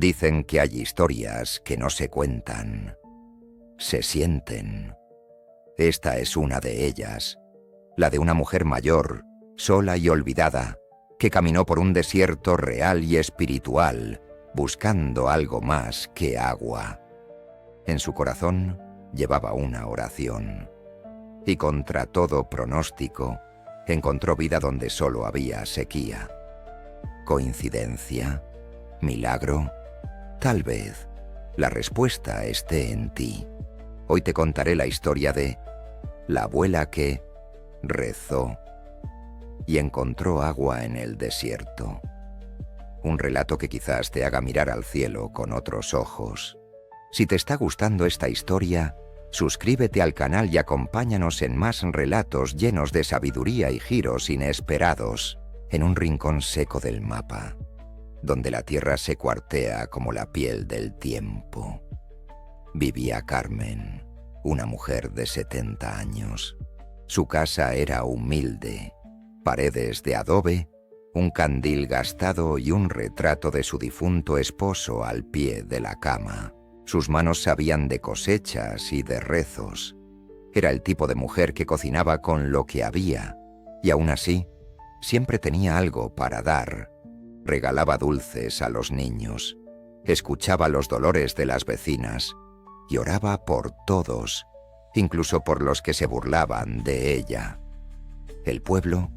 Dicen que hay historias que no se cuentan, se sienten. Esta es una de ellas, la de una mujer mayor, sola y olvidada, que caminó por un desierto real y espiritual, buscando algo más que agua. En su corazón llevaba una oración, y contra todo pronóstico, encontró vida donde solo había sequía. ¿Coincidencia? ¿Milagro? Tal vez la respuesta esté en ti. Hoy te contaré la historia de la abuela que rezó y encontró agua en el desierto. Un relato que quizás te haga mirar al cielo con otros ojos. Si te está gustando esta historia, suscríbete al canal y acompáñanos en más relatos llenos de sabiduría y giros inesperados en un rincón seco del mapa, donde la tierra se cuartea como la piel del tiempo. Vivía Carmen, una mujer de 70 años. Su casa era humilde, paredes de adobe, un candil gastado y un retrato de su difunto esposo al pie de la cama. Sus manos sabían de cosechas y de rezos. Era el tipo de mujer que cocinaba con lo que había, y aún así, siempre tenía algo para dar. Regalaba dulces a los niños, escuchaba los dolores de las vecinas y oraba por todos, incluso por los que se burlaban de ella. El pueblo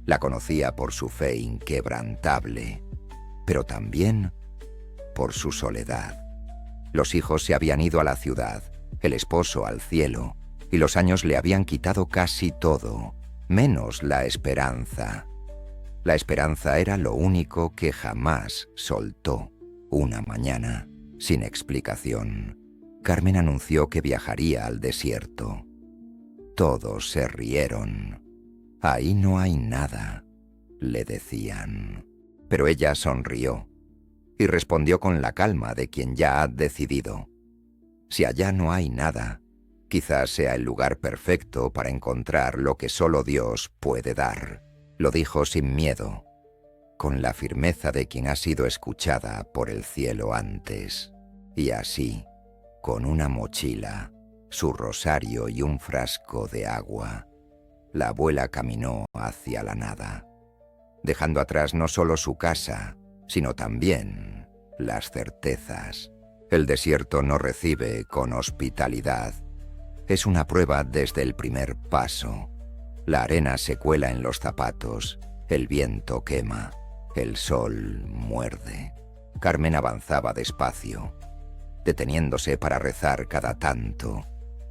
la conocía por su fe inquebrantable, pero también por su soledad. Los hijos se habían ido a la ciudad, el esposo al cielo, y los años le habían quitado casi todo, menos la esperanza. La esperanza era lo único que jamás soltó. Una mañana, sin explicación, Carmen anunció que viajaría al desierto. Todos se rieron. «Ahí no hay nada», le decían. Pero ella sonrió y respondió con la calma de quien ya ha decidido. Si allá no hay nada, quizás sea el lugar perfecto para encontrar lo que solo Dios puede dar. Lo dijo sin miedo, con la firmeza de quien ha sido escuchada por el cielo antes. Y así, con una mochila, su rosario y un frasco de agua, la abuela caminó hacia la nada, dejando atrás no solo su casa, sino también las certezas. El desierto no recibe con hospitalidad. Es una prueba desde el primer paso. La arena se cuela en los zapatos, el viento quema, el sol muerde. Carmen avanzaba despacio, deteniéndose para rezar cada tanto,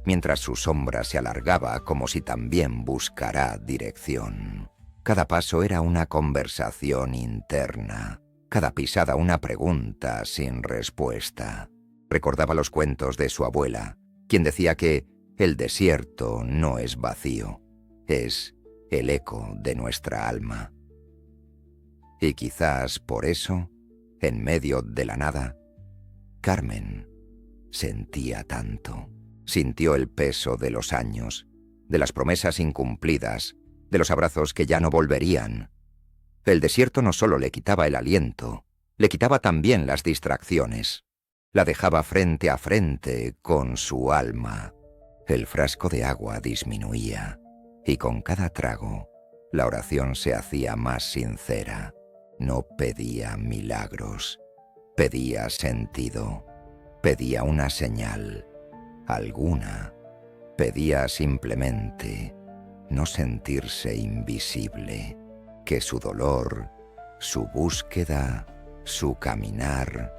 mientras su sombra se alargaba como si también buscara dirección. Cada paso era una conversación interna, cada pisada una pregunta sin respuesta. Recordaba los cuentos de su abuela, quien decía que el desierto no es vacío, es el eco de nuestra alma. Y quizás por eso, en medio de la nada, Carmen sentía tanto. Sintió el peso de los años, de las promesas incumplidas, de los abrazos que ya no volverían. El desierto no solo le quitaba el aliento, le quitaba también las distracciones. La dejaba frente a frente con su alma. El frasco de agua disminuía, y con cada trago, la oración se hacía más sincera. No pedía milagros, pedía sentido, pedía una señal, alguna. Pedía simplemente no sentirse invisible, que su dolor, su búsqueda, su caminar,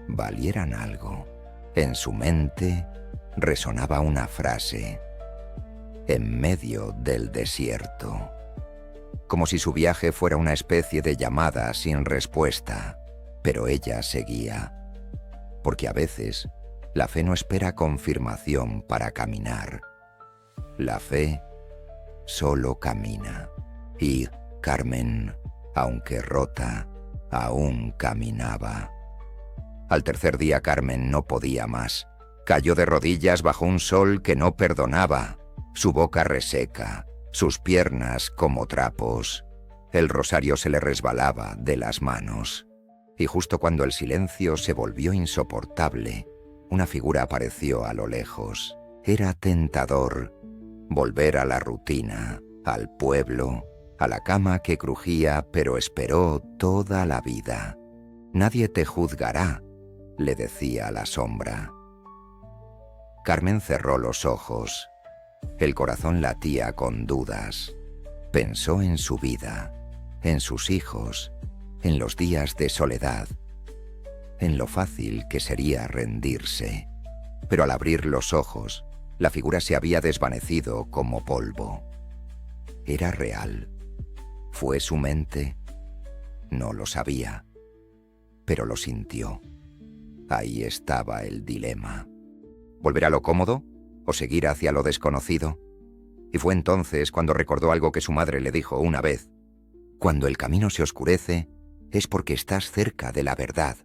valieran algo. En su mente resonaba una frase: en medio del desierto. Como si su viaje fuera una especie de llamada sin respuesta. Pero ella seguía, porque a veces la fe no espera confirmación para caminar. La fe solo camina. Y Carmen, aunque rota, aún caminaba. Al tercer día Carmen no podía más. Cayó de rodillas bajo un sol que no perdonaba, su boca reseca, sus piernas como trapos. El rosario se le resbalaba de las manos. Y justo cuando el silencio se volvió insoportable, una figura apareció a lo lejos. Era tentador volver a la rutina, al pueblo, a la cama que crujía, pero esperó toda la vida. «Nadie te juzgará», le decía la sombra. Carmen cerró los ojos. El corazón latía con dudas. Pensó en su vida, en sus hijos, en los días de soledad, en lo fácil que sería rendirse. Pero al abrir los ojos, la figura se había desvanecido como polvo. ¿Era real? ¿Fue su mente? No lo sabía, pero lo sintió. Ahí estaba el dilema. ¿Volver a lo cómodo o seguir hacia lo desconocido? Y fue entonces cuando recordó algo que su madre le dijo una vez. Cuando el camino se oscurece, es porque estás cerca de la verdad.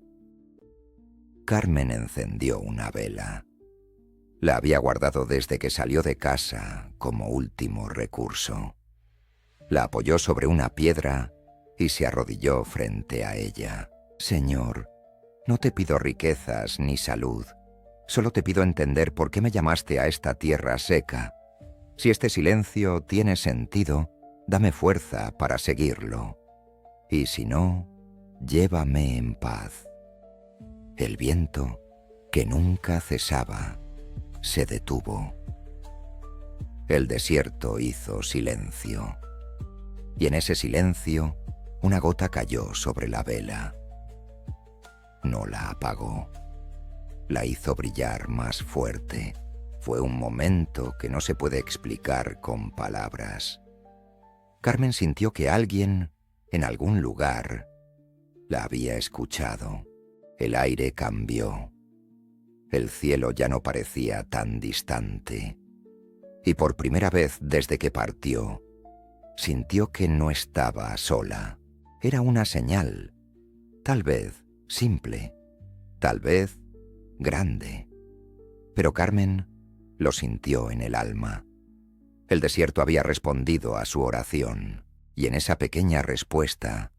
Carmen encendió una vela. La había guardado desde que salió de casa como último recurso. La apoyó sobre una piedra y se arrodilló frente a ella. «Señor, no te pido riquezas ni salud. Solo te pido entender por qué me llamaste a esta tierra seca. Si este silencio tiene sentido, dame fuerza para seguirlo. Y si no, llévame en paz». El viento, que nunca cesaba, se detuvo. El desierto hizo silencio. Y en ese silencio, una gota cayó sobre la vela. No la apagó. La hizo brillar más fuerte. Fue un momento que no se puede explicar con palabras. Carmen sintió que alguien, en algún lugar, la había escuchado. El aire cambió. El cielo ya no parecía tan distante. Y por primera vez desde que partió, sintió que no estaba sola. Era una señal, tal vez simple, tal vez grande. Pero Carmen lo sintió en el alma. El desierto había respondido a su oración, y en esa pequeña respuesta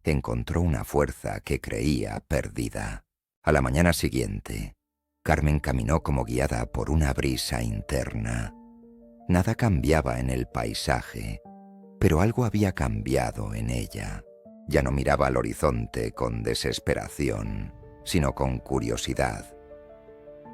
encontró una fuerza que creía perdida. A la mañana siguiente, Carmen caminó como guiada por una brisa interna. Nada cambiaba en el paisaje, pero algo había cambiado en ella. Ya no miraba al horizonte con desesperación, sino con curiosidad.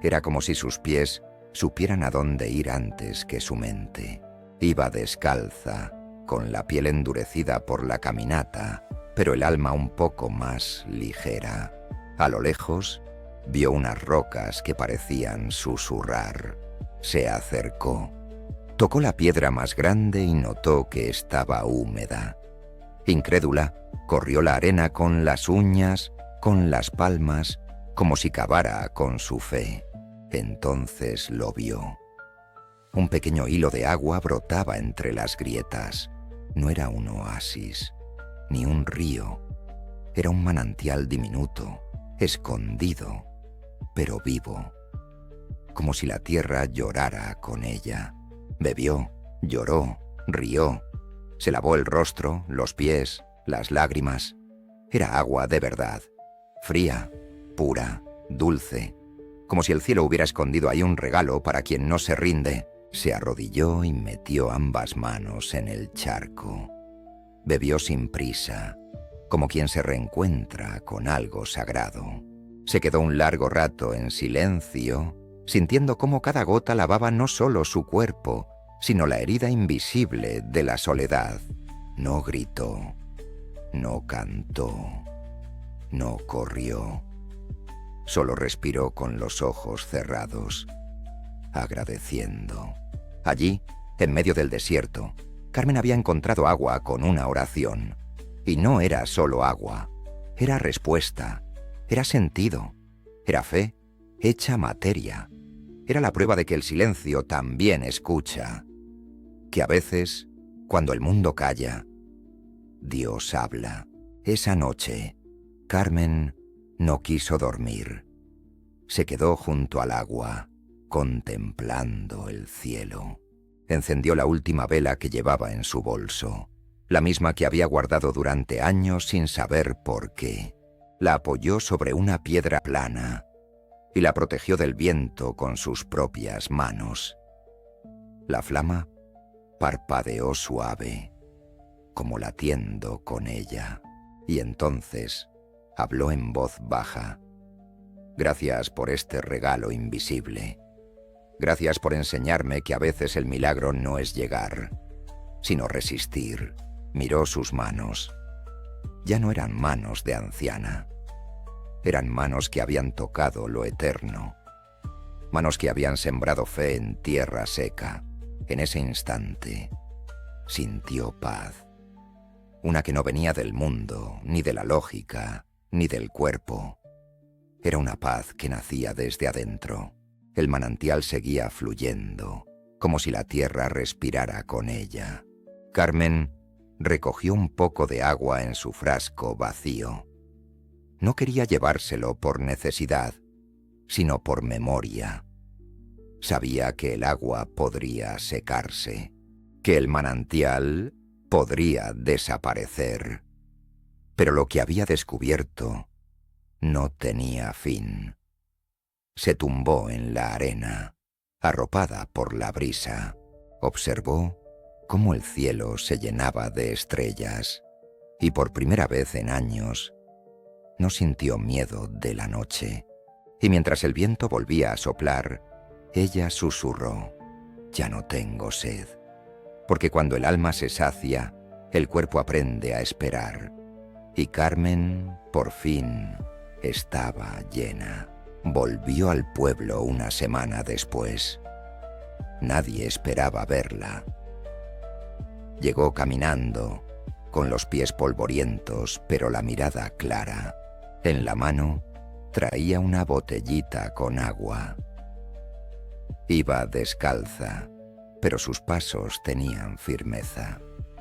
Era como si sus pies supieran a dónde ir antes que su mente. Iba descalza, con la piel endurecida por la caminata, pero el alma un poco más ligera. A lo lejos, vio unas rocas que parecían susurrar. Se acercó. Tocó la piedra más grande y notó que estaba húmeda. Incrédula, corrió la arena con las uñas, con las palmas, como si cavara con su fe. Entonces lo vio. Un pequeño hilo de agua brotaba entre las grietas. No era un oasis, ni un río. Era un manantial diminuto, escondido, pero vivo. Como si la tierra llorara con ella. Bebió, lloró, rió. Se lavó el rostro, los pies, las lágrimas. Era agua de verdad, fría, pura, dulce. Como si el cielo hubiera escondido ahí un regalo para quien no se rinde. Se arrodilló y metió ambas manos en el charco. Bebió sin prisa, como quien se reencuentra con algo sagrado. Se quedó un largo rato en silencio, sintiendo cómo cada gota lavaba no solo su cuerpo, sino la herida invisible de la soledad. No gritó, no cantó, no corrió. Solo respiró con los ojos cerrados, agradeciendo. Allí, en medio del desierto, Carmen había encontrado agua con una oración. Y no era solo agua, era respuesta, era sentido, era fe, hecha materia. Era la prueba de que el silencio también escucha. Que a veces, cuando el mundo calla, Dios habla. Esa noche, Carmen no quiso dormir. Se quedó junto al agua, contemplando el cielo. Encendió la última vela que llevaba en su bolso, la misma que había guardado durante años sin saber por qué. la apoyó sobre una piedra plana y la protegió del viento con sus propias manos. La flama parpadeó suave, como latiendo con ella, y entonces habló en voz baja. Gracias por este regalo invisible. Gracias por enseñarme que a veces el milagro no es llegar, sino resistir. Miró sus manos. Ya no eran manos de anciana. Eran manos que habían tocado lo eterno. Manos que habían sembrado fe en tierra seca. En ese instante sintió paz. Una que no venía del mundo, ni de la lógica, ni del cuerpo. Era una paz que nacía desde adentro. El manantial seguía fluyendo, como si la tierra respirara con ella. Carmen recogió un poco de agua en su frasco vacío. No quería llevárselo por necesidad, sino por memoria. Sabía que el agua podría secarse, que el manantial podría desaparecer. Pero lo que había descubierto no tenía fin. Se tumbó en la arena, arropada por la brisa. Observó cómo el cielo se llenaba de estrellas y por primera vez en años no sintió miedo de la noche. Y mientras el viento volvía a soplar, ella susurró: «Ya no tengo sed», porque cuando el alma se sacia, el cuerpo aprende a esperar. Y Carmen, por fin, estaba llena. Volvió al pueblo una semana después. Nadie esperaba verla. Llegó caminando, con los pies polvorientos, pero la mirada clara. En la mano traía una botellita con agua. Iba descalza, pero sus pasos tenían firmeza.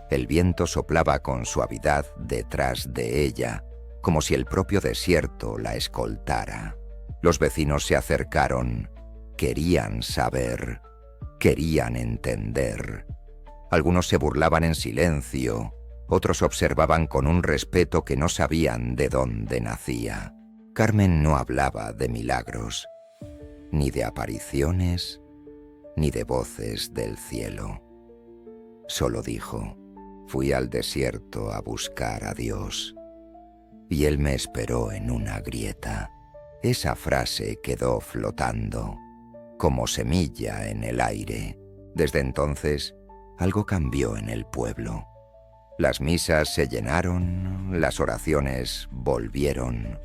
El viento soplaba con suavidad detrás de ella, como si el propio desierto la escoltara. Los vecinos se acercaron, querían saber, querían entender. Algunos se burlaban en silencio, otros observaban con un respeto que no sabían de dónde nacía. Carmen no hablaba de milagros, ni de apariciones, ni de voces del cielo. Solo dijo: «Fui al desierto a buscar a Dios, y Él me esperó en una grieta». Esa frase quedó flotando, como semilla en el aire. Desde entonces, algo cambió en el pueblo. Las misas se llenaron, las oraciones volvieron.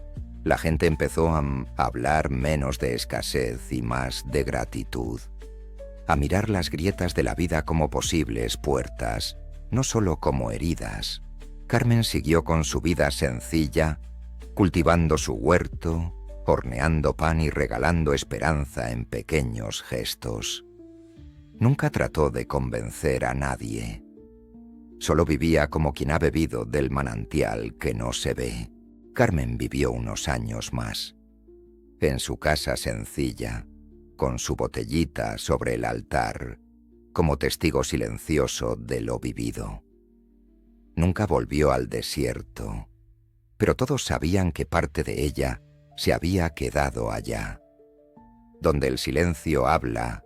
La gente empezó a hablar menos de escasez y más de gratitud, a mirar las grietas de la vida como posibles puertas, no solo como heridas. Carmen siguió con su vida sencilla, cultivando su huerto, horneando pan y regalando esperanza en pequeños gestos. Nunca trató de convencer a nadie. Solo vivía como quien ha bebido del manantial que no se ve. Carmen vivió unos años más. En su casa sencilla, con su botellita sobre el altar, como testigo silencioso de lo vivido. Nunca volvió al desierto, pero todos sabían que parte de ella se había quedado allá, donde el silencio habla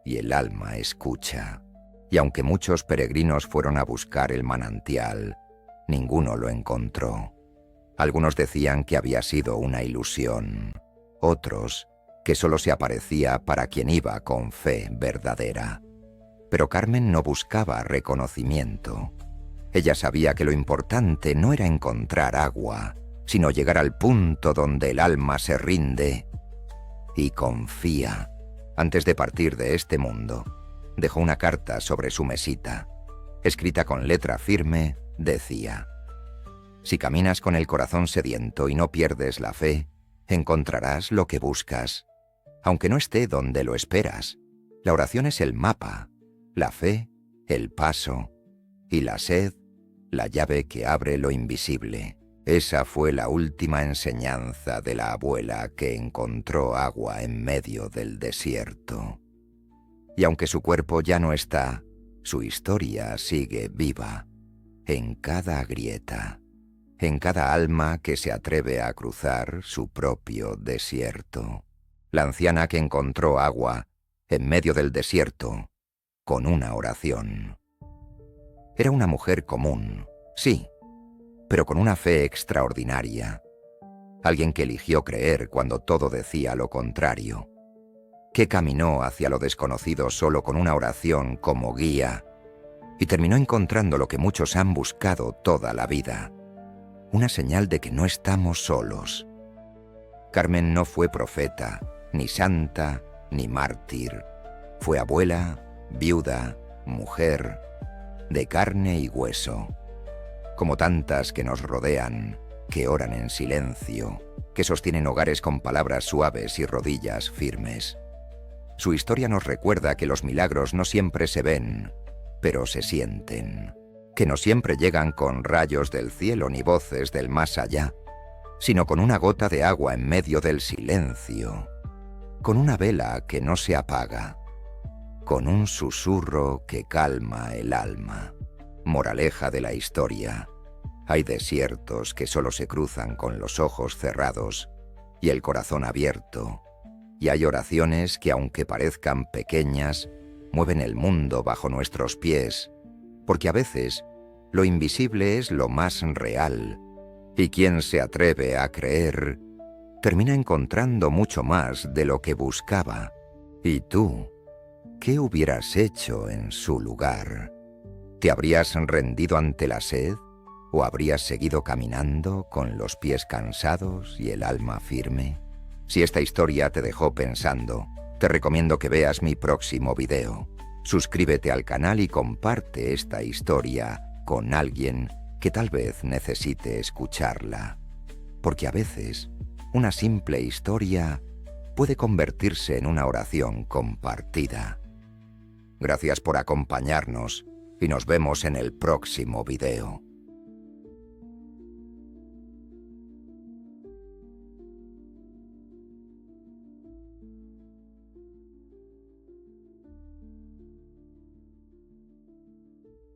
y el alma escucha. Y aunque muchos peregrinos fueron a buscar el manantial, ninguno lo encontró. Algunos decían que había sido una ilusión, otros que solo se aparecía para quien iba con fe verdadera. Pero Carmen no buscaba reconocimiento. Ella sabía que lo importante no era encontrar agua, sino llegar al punto donde el alma se rinde y confía. Antes de partir de este mundo, dejó una carta sobre su mesita. Escrita con letra firme, decía: «Si caminas con el corazón sediento y no pierdes la fe, encontrarás lo que buscas, aunque no esté donde lo esperas. La oración es el mapa, la fe, el paso, y la sed, la llave que abre lo invisible». Esa fue la última enseñanza de la abuela que encontró agua en medio del desierto. Y aunque su cuerpo ya no está, su historia sigue viva, en cada grieta, en cada alma que se atreve a cruzar su propio desierto. La anciana que encontró agua en medio del desierto con una oración. Era una mujer común, sí, pero con una fe extraordinaria. Alguien que eligió creer cuando todo decía lo contrario. Que caminó hacia lo desconocido solo con una oración como guía y terminó encontrando lo que muchos han buscado toda la vida. Una señal de que no estamos solos. Carmen no fue profeta, ni santa, ni mártir. Fue abuela, viuda, mujer, de carne y hueso. Como tantas que nos rodean, que oran en silencio, que sostienen hogares con palabras suaves y rodillas firmes. Su historia nos recuerda que los milagros no siempre se ven, pero se sienten. Que no siempre llegan con rayos del cielo ni voces del más allá, sino con una gota de agua en medio del silencio, con una vela que no se apaga, con un susurro que calma el alma. Moraleja de la historia: hay desiertos que solo se cruzan con los ojos cerrados y el corazón abierto, y hay oraciones que, aunque parezcan pequeñas, mueven el mundo bajo nuestros pies, porque a veces lo invisible es lo más real, y quien se atreve a creer termina encontrando mucho más de lo que buscaba. ¿Y tú? ¿Qué hubieras hecho en su lugar? ¿Te habrías rendido ante la sed o habrías seguido caminando con los pies cansados y el alma firme? Si esta historia te dejó pensando, te recomiendo que veas mi próximo video. Suscríbete al canal y comparte esta historia con alguien que tal vez necesite escucharla. Porque a veces, una simple historia puede convertirse en una oración compartida. Gracias por acompañarnos y nos vemos en el próximo video.